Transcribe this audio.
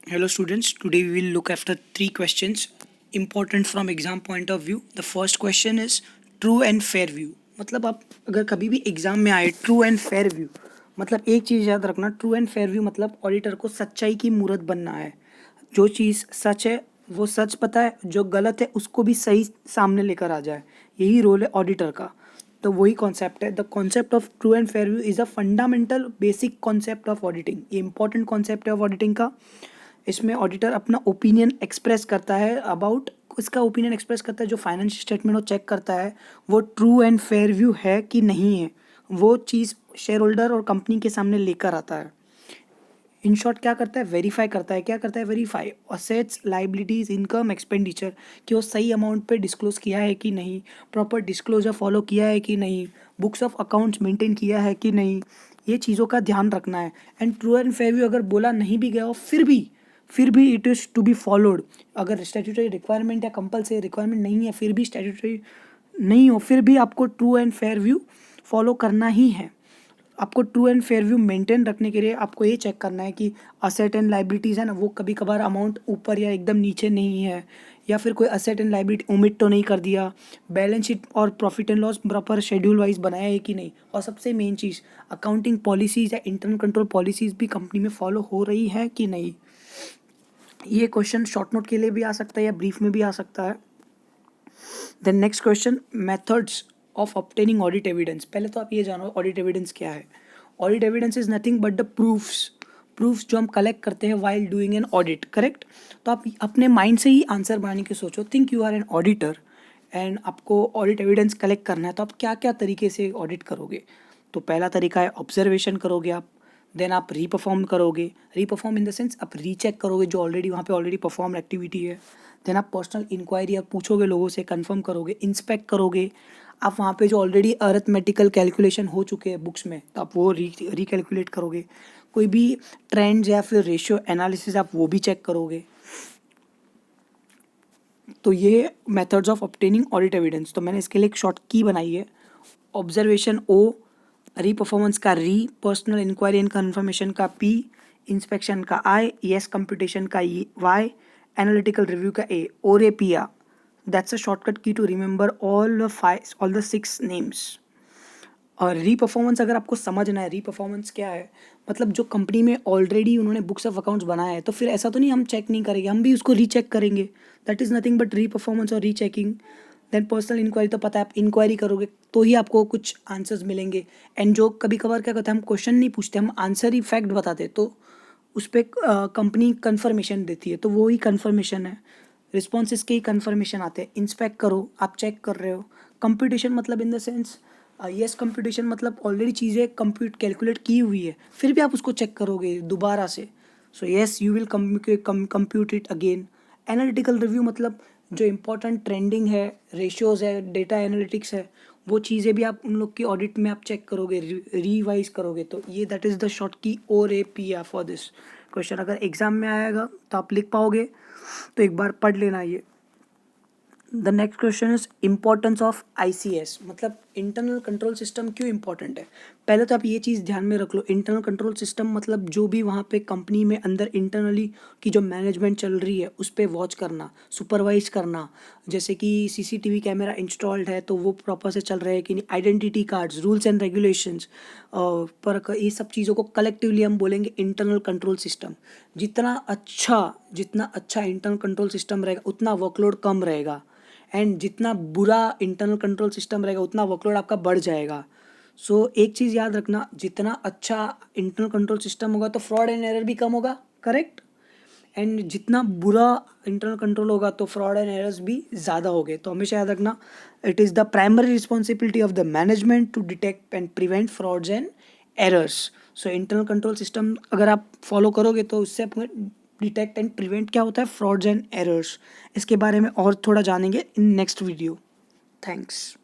Hello students, today we will look after three questions important from exam point of view. The first question is true and fair view. मतलब आप अगर कभी भी exam में आए true and fair view, मतलब एक चीज़ याद रखना, ट्रू एंड फेयर व्यू मतलब ऑडिटर को सच्चाई की मूरत बनना है। जो चीज़ सच है वो सच पता है, जो गलत है उसको भी सही सामने लेकर आ जाए, यही रोल है ऑडिटर का। तो वही कॉन्सेप्ट है। The concept of true and fair view is a fundamental basic concept of auditing. ये इंपॉर्टेंट कॉन्सेप्ट है ऑफ ऑडिटिंग का। इसमें ऑडिटर अपना ओपिनियन एक्सप्रेस करता है अबाउट, इसका ओपिनियन एक्सप्रेस करता है जो फाइनेंशियल स्टेटमेंट वो चेक करता है वो ट्रू एंड फेयर व्यू है कि नहीं है, वो चीज़ शेयर होल्डर और कंपनी के सामने लेकर आता है। इन शॉर्ट क्या करता है, वेरीफाई करता है। क्या करता है, verify assets, liabilities, income, expenditure, कि वो सही अमाउंट पे डिस्क्लोज किया है कि नहीं, प्रॉपर डिस्क्लोजर फॉलो किया है कि नहीं, बुक्स ऑफ अकाउंट्स मेंटेन किया है कि नहीं, ये चीज़ों का ध्यान रखना है। And true and fair view अगर बोला नहीं भी गया हो फिर भी it is to be followed. अगर स्टैट्यूटरी रिक्वायरमेंट या कंपलसरी रिक्वायरमेंट नहीं है, फिर भी स्टैट्यूटरी नहीं हो, फिर भी आपको true and fair view follow करना ही है। आपको true and fair view maintain रखने के लिए आपको ये चेक करना है कि असेट एंड लाइबिलिटीज़ है ना, वो कभी कभार अमाउंट ऊपर या एकदम नीचे नहीं है, या फिर कोई असेट एंड लाइबिलिटी ओमिट तो नहीं कर दिया, बैलेंस शीट और profit and loss proper schedule wise बनाया है कि नहीं, और सबसे मेन चीज़ अकाउंटिंग पॉलिसीज़ या इंटरनल कंट्रोल पॉलिसीज़ भी कंपनी में फॉलो हो रही है कि नहीं। ये क्वेश्चन शॉर्ट नोट के लिए भी आ सकता है या ब्रीफ में भी आ सकता है। Then next question, methods of obtaining audit evidence. पहले तो आप ये जानो ऑडिट एविडेंस क्या है। Audit evidence is nothing but the proofs जो हम कलेक्ट करते हैं while doing an audit, correct. तो आप अपने माइंड से ही आंसर बनाने की सोचो। Think you are an auditor and आपको ऑडिट एविडेंस कलेक्ट करना है, तो आप क्या क्या तरीके से ऑडिट करोगे। तो पहला तरीका है ऑब्जर्वेशन करोगे आप, देन आप रीपरफॉर्म करोगे, रीपरफॉर्म इन द सेंस आप रीचेक करोगे जो ऑलरेडी वहाँ पे ऑलरेडी परफॉर्म एक्टिविटी है। देन आप पर्सनल इंक्वायरी आप पूछोगे लोगों से, कंफर्म करोगे, इंस्पेक्ट करोगे। आप वहाँ पे जो ऑलरेडी अरिथमेटिकल कैलकुलेशन हो चुके हैं बुक्स में, तो आप वो रिकैलकुलेट करोगे। कोई भी ट्रेंड्स या फिर रेशियो एनालिसिस आप वो भी चेक करोगे। तो ये methods of obtaining audit evidence. तो मैंने इसके लिए एक शॉर्ट की बनाई है। ऑब्जर्वेशन ओ, री परफॉर्मेंस का re, personal inquiry and confirmation का पी, इंस्पेक्शन का आई, येस कंप्यूटेशन का वाई, एनालिटिकल रिव्यू का ए, और ए पी आ। That's a shortcut key to remember all the 6 names. और री परफॉर्मेंस अगर आपको समझना है, री परफॉर्मेंस क्या है, मतलब जो कंपनी में ऑलरेडी उन्होंने बुक्स ऑफ अकाउंट्स बनाया है, तो फिर ऐसा तो नहीं हम चेक नहीं करेंगे, हम भी उसको रीचेक करेंगे। दैट इज़ नथिंग बट री परफॉर्मेंस और रीचेकिंग। देन पर्सनल इंक्वायरी, तो पता है आप इंक्वायरी करोगे तो ही आपको कुछ आंसर्स मिलेंगे। एंड जो कभी कभार क्या करते हैं, हम क्वेश्चन नहीं पूछते, हम आंसर ही फैक्ट बताते, तो उस पर कंपनी कंफर्मेशन देती है, तो वो ही कंफर्मेशन है। रिस्पॉन्सेज के ही कंफर्मेशन आते हैं। इंस्पेक्ट करो, आप चेक कर रहे हो। कंप्यूटेशन मतलब in the sense, yes computation मतलब ऑलरेडी चीज़ें कैलकुलेट की हुई है, फिर भी आप उसको चेक करोगे दोबारा से। So yes you will compute it again. Analytical review मतलब जो इंपॉर्टेंट ट्रेंडिंग है, रेशियोज है, डेटा एनालिटिक्स है, वो चीज़ें भी आप उन लोग की ऑडिट में आप चेक करोगे, रिवाइज करोगे। तो ये दैट इज़ द शॉर्ट की और A P R for this question. अगर एग्जाम में आएगा तो आप लिख पाओगे, तो एक बार पढ़ लेना ये। The next question is importance of ICS, मतलब इंटरनल कंट्रोल सिस्टम क्यों इंपॉर्टेंट है। पहले तो आप ये चीज़ ध्यान में रख लो, इंटरनल कंट्रोल सिस्टम मतलब जो भी वहाँ पे कंपनी में अंदर इंटरनली की जो मैनेजमेंट चल रही है उस पर वॉच करना, सुपरवाइज करना। जैसे कि CCTV कैमरा इंस्टॉल्ड है तो वो प्रॉपर से चल रहे हैं कि नहीं, identity cards, rules and regulations, पर ये सब चीज़ों को कलेक्टिवली हम बोलेंगे इंटरनल कंट्रोल सिस्टम। जितना अच्छा इंटरनल कंट्रोल सिस्टम रहेगा उतना वर्कलोड कम रहेगा, एंड जितना बुरा इंटरनल कंट्रोल सिस्टम रहेगा उतना वर्कलोड आपका बढ़ जाएगा। सो एक चीज़ याद रखना, जितना अच्छा इंटरनल कंट्रोल सिस्टम होगा तो फ्रॉड एंड एरर भी कम होगा, करेक्ट। एंड जितना बुरा इंटरनल कंट्रोल होगा तो फ्रॉड एंड एरर्स भी ज़्यादा हो गए। तो हमेशा याद रखना, it is the primary responsibility of the management to detect and prevent frauds and errors. So internal control system अगर आप फॉलो करोगे तो उससे आपको डिटेक्ट एंड प्रिवेंट क्या होता है, फ्रॉड्स एंड एरर्स। इसके बारे में और थोड़ा जानेंगे इन नेक्स्ट वीडियो। थैंक्स।